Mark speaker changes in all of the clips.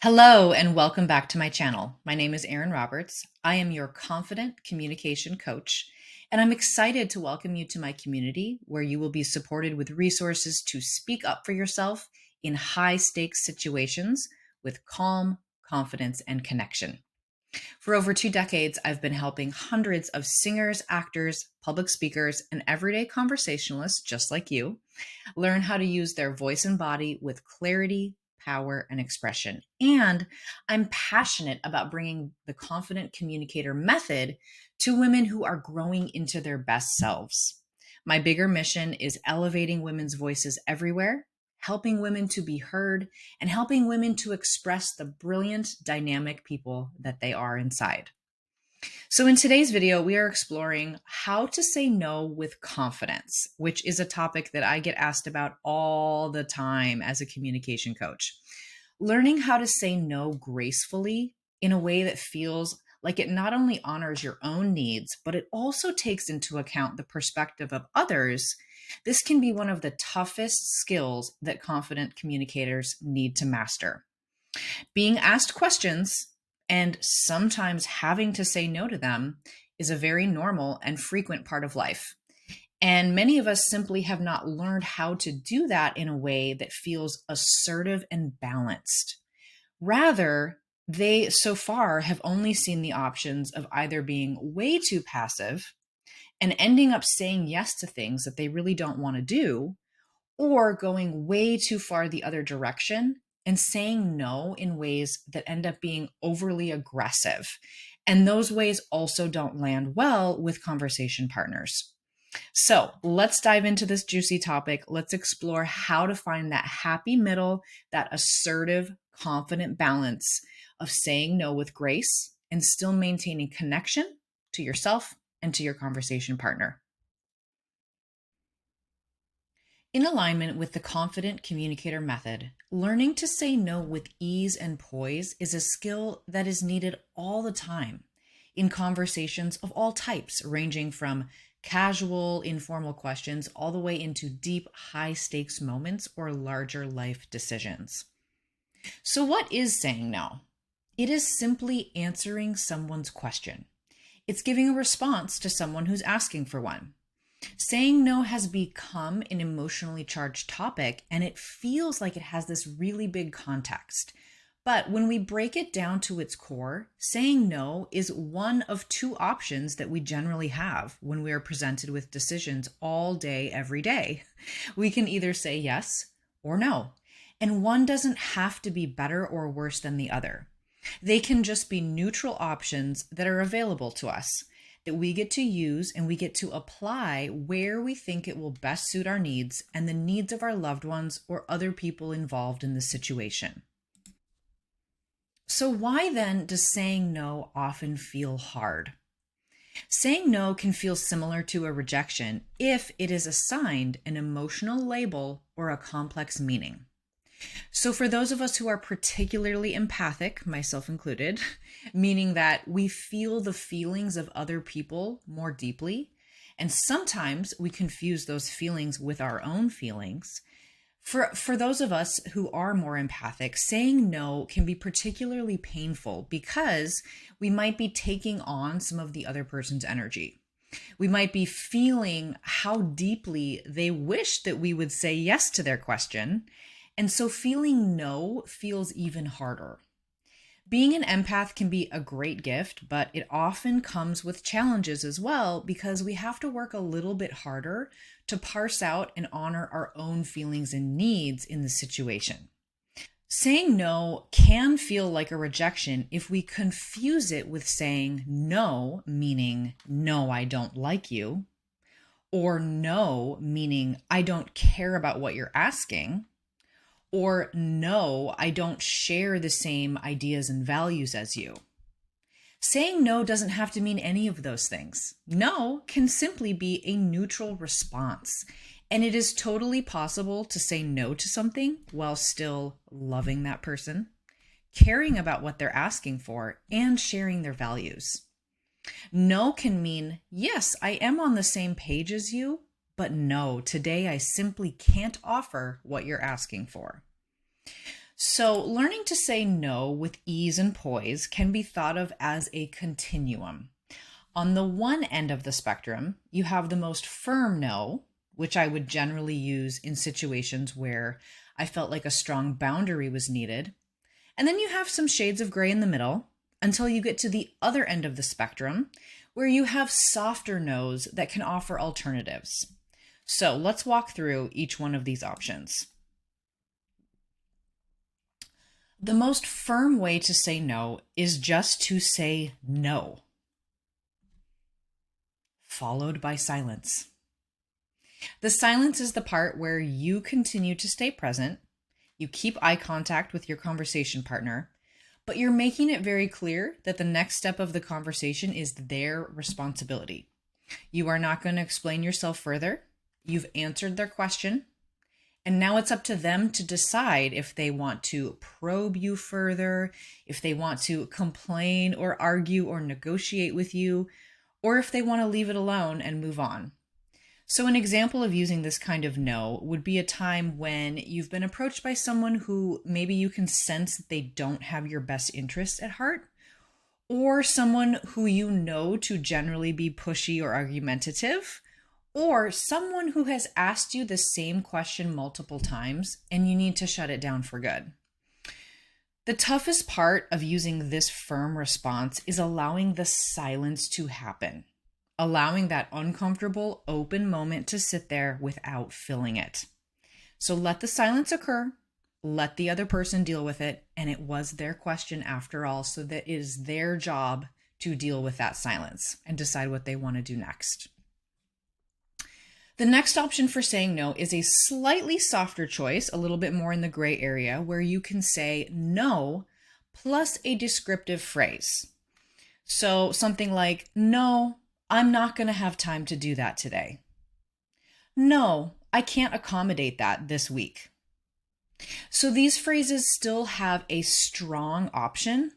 Speaker 1: Hello and welcome back to my channel. My name is Erin Roberts. I am your confident communication coach, and I'm excited to welcome you to my community where you will be supported with resources to speak up for yourself in high stakes situations with calm, confidence, and connection. For over 2 decades, I've been helping hundreds of singers, actors, public speakers, and everyday conversationalists just like you learn how to use their voice and body with clarity, power, and expression. And I'm passionate about bringing the confident communicator method to women who are growing into their best selves. My bigger mission is elevating women's voices everywhere, helping women to be heard, and helping women to express the brilliant, dynamic people that they are inside. So, in today's video, we are exploring how to say no with confidence, which is a topic that I get asked about all the time as a communication coach. Learning how to say no gracefully in a way that feels like it not only honors your own needs, but it also takes into account the perspective of others. This can be one of the toughest skills that confident communicators need to master. Being asked questions and sometimes having to say no to them is a very normal and frequent part of life. And many of us simply have not learned how to do that in a way that feels assertive and balanced. Rather, they so far have only seen the options of either being way too passive and ending up saying yes to things that they really don't want to do, or going way too far the other direction and saying no in ways that end up being overly aggressive. And those ways also don't land well with conversation partners. So let's dive into this juicy topic. Let's explore how to find that happy middle, that assertive, confident balance of saying no with grace and still maintaining connection to yourself and to your conversation partner. In alignment with the confident communicator method, learning to say no with ease and poise is a skill that is needed all the time in conversations of all types, ranging from casual, informal questions all the way into deep, high stakes moments or larger life decisions. So, what is saying no? It is simply answering someone's question. It's giving a response to someone who's asking for one. Saying no has become an emotionally charged topic, and it feels like it has this really big context. But when we break it down to its core, saying no is one of two options that we generally have when we are presented with decisions all day, every day. We can either say yes or no, and one doesn't have to be better or worse than the other. They can just be neutral options that are available to us, that we get to use and we get to apply where we think it will best suit our needs and the needs of our loved ones or other people involved in the situation. So, why then does saying no often feel hard? Saying no can feel similar to a rejection if it is assigned an emotional label or a complex meaning. So, for those of us who are particularly empathic, myself included, meaning that we feel the feelings of other people more deeply, and sometimes we confuse those feelings with our own feelings. For those of us who are more empathic, saying no can be particularly painful because we might be taking on some of the other person's energy. We might be feeling how deeply they wish that we would say yes to their question. And so feeling no feels even harder. Being an empath can be a great gift, but it often comes with challenges as well because we have to work a little bit harder to parse out and honor our own feelings and needs in the situation. Saying no can feel like a rejection if we confuse it with saying no, meaning no, I don't like you, or no, meaning I don't care about what you're asking, or no, I don't share the same ideas and values as you. Saying no doesn't have to mean any of those things. No can simply be a neutral response. And it is totally possible to say no to something while still loving that person, caring about what they're asking for, and sharing their values. No can mean, yes, I am on the same page as you, but no, today I simply can't offer what you're asking for. So, learning to say no with ease and poise can be thought of as a continuum. On the one end of the spectrum, you have the most firm no, which I would generally use in situations where I felt like a strong boundary was needed. And then you have some shades of gray in the middle until you get to the other end of the spectrum, where you have softer no's that can offer alternatives. So let's walk through each one of these options. The most firm way to say no is just to say no, followed by silence. The silence is the part where you continue to stay present, you keep eye contact with your conversation partner, but you're making it very clear that the next step of the conversation is their responsibility. You are not going to explain yourself further. You've answered their question. And now it's up to them to decide if they want to probe you further, if they want to complain or argue or negotiate with you, or if they want to leave it alone and move on. So an example of using this kind of no would be a time when you've been approached by someone who maybe you can sense that they don't have your best interests at heart, or someone who you know to generally be pushy or argumentative, or someone who has asked you the same question multiple times and you need to shut it down for good. The toughest part of using this firm response is allowing the silence to happen, allowing that uncomfortable, open moment to sit there without filling it. So let the silence occur, let the other person deal with it, and it was their question after all, so that it is their job to deal with that silence and decide what they want to do next. The next option for saying no is a slightly softer choice, a little bit more in the gray area, where you can say no plus a descriptive phrase. So something like, no, I'm not going to have time to do that today. No, I can't accommodate that this week. So these phrases still have a strong option,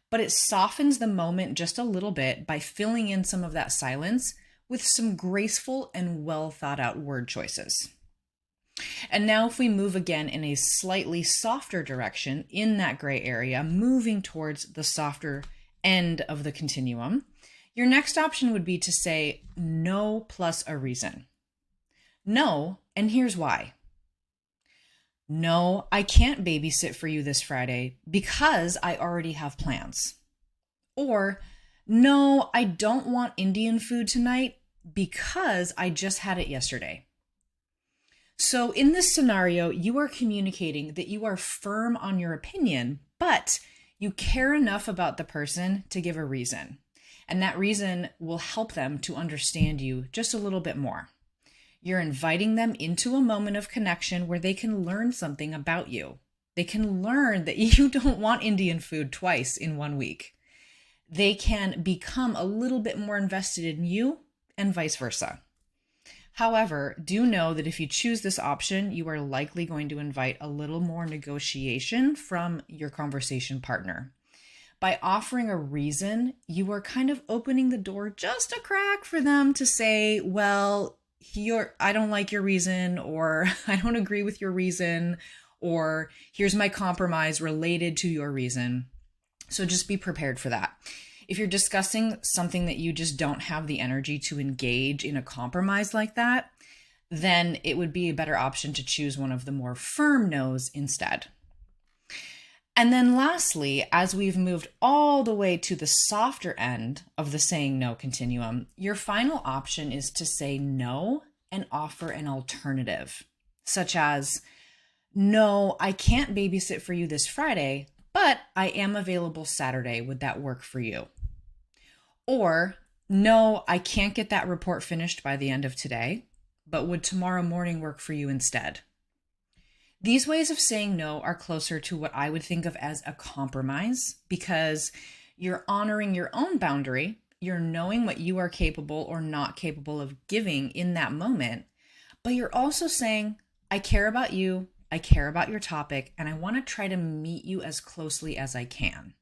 Speaker 1: but it softens the moment just a little bit by filling in some of that silence with some graceful and well thought out word choices. And now if we move again in a slightly softer direction in that gray area, moving towards the softer end of the continuum, your next option would be to say no plus a reason. No, and here's why. No, I can't babysit for you this Friday because I already have plans. Or, no, I don't want Indian food tonight because I just had it yesterday. So in this scenario, you are communicating that you are firm on your opinion, but you care enough about the person to give a reason. And that reason will help them to understand you just a little bit more. You're inviting them into a moment of connection where they can learn something about you. They can learn that you don't want Indian food twice in 1 week. They can become a little bit more invested in you and vice versa. However, do know that if you choose this option, you are likely going to invite a little more negotiation from your conversation partner. By offering a reason, you are kind of opening the door just a crack for them to say, well, I don't like your reason, or I don't agree with your reason, or here's my compromise related to your reason. So just be prepared for that. If you're discussing something that you just don't have the energy to engage in a compromise like that, then it would be a better option to choose one of the more firm no's instead. And then lastly, as we've moved all the way to the softer end of the saying no continuum, your final option is to say no and offer an alternative, such as, no, I can't babysit for you this Friday, but I am available Saturday. Would that work for you? Or, no, I can't get that report finished by the end of today, but would tomorrow morning work for you instead? These ways of saying no are closer to what I would think of as a compromise, because you're honoring your own boundary, you're knowing what you are capable or not capable of giving in that moment, but you're also saying, I care about you, I care about your topic, and I want to try to meet you as closely as I can.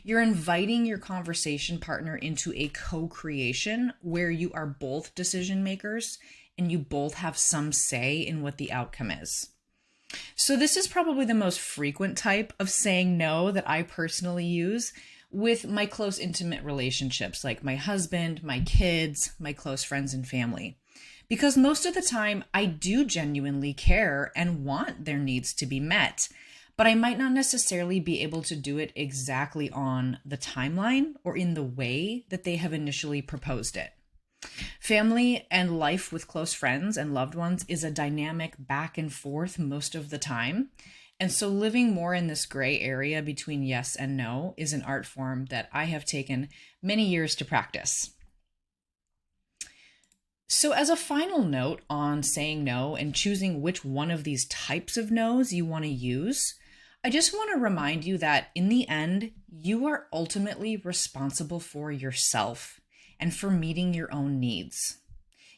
Speaker 1: You're inviting your conversation partner into a co-creation where you are both decision makers and you both have some say in what the outcome is. So, this is probably the most frequent type of saying no that I personally use with my close, intimate relationships, like my husband, my kids, my close friends, and family. Because most of the time, I do genuinely care and want their needs to be met, but I might not necessarily be able to do it exactly on the timeline or in the way that they have initially proposed it. Family and life with close friends and loved ones is a dynamic back and forth most of the time. And so living more in this gray area between yes and no is an art form that I have taken many years to practice. So, as a final note on saying no and choosing which one of these types of no's you want to use, I just want to remind you that in the end, you are ultimately responsible for yourself and for meeting your own needs.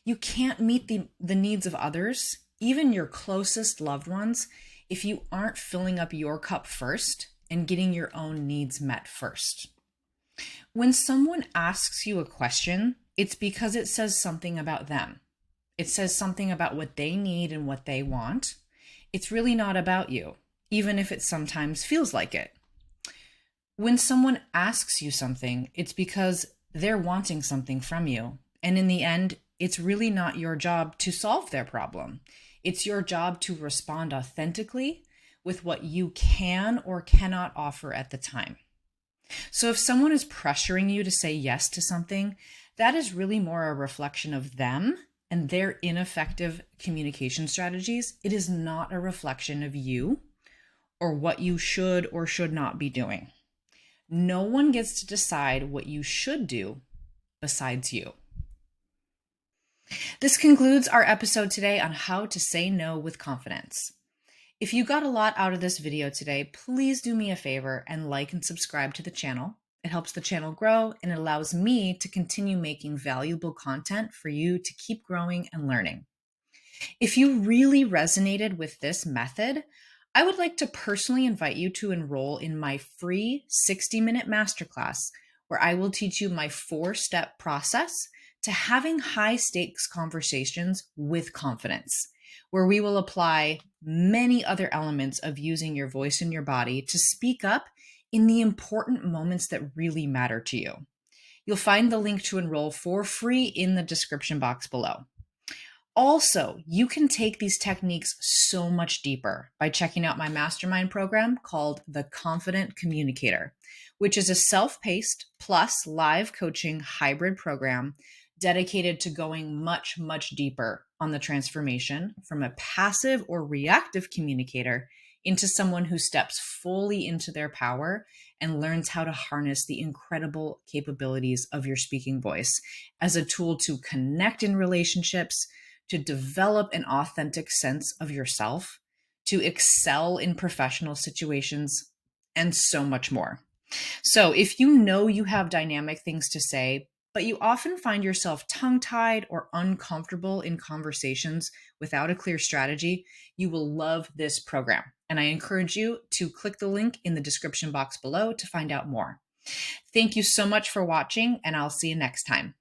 Speaker 1: You can't meet the needs of others, even your closest loved ones, if you aren't filling up your cup first and getting your own needs met first. When someone asks you a question, it's because it says something about them. It says something about what they need and what they want. It's really not about you, even if it sometimes feels like it. When someone asks you something, it's because they're wanting something from you. And in the end, it's really not your job to solve their problem. It's your job to respond authentically with what you can or cannot offer at the time. So if someone is pressuring you to say yes to something, that is really more a reflection of them and their ineffective communication strategies. It is not a reflection of you or what you should or should not be doing. No one gets to decide what you should do besides you. This concludes our episode today on how to say no with confidence. If you got a lot out of this video today, please do me a favor and like and subscribe to the channel. It helps the channel grow and it allows me to continue making valuable content for you to keep growing and learning. If you really resonated with this method, I would like to personally invite you to enroll in my free 60-minute masterclass where I will teach you my 4-step process to having high-stakes conversations with confidence, where we will apply many other elements of using your voice and your body to speak up in the important moments that really matter to you. You'll find the link to enroll for free in the description box below. Also, you can take these techniques so much deeper by checking out my mastermind program called the Confident Communicator, which is a self-paced plus live coaching hybrid program dedicated to going much, much deeper on the transformation from a passive or reactive communicator into someone who steps fully into their power and learns how to harness the incredible capabilities of your speaking voice as a tool to connect in relationships, to develop an authentic sense of yourself, to excel in professional situations, and so much more. So if you know you have dynamic things to say, but you often find yourself tongue-tied or uncomfortable in conversations without a clear strategy, you will love this program. And I encourage you to click the link in the description box below to find out more. Thank you so much for watching, and I'll see you next time.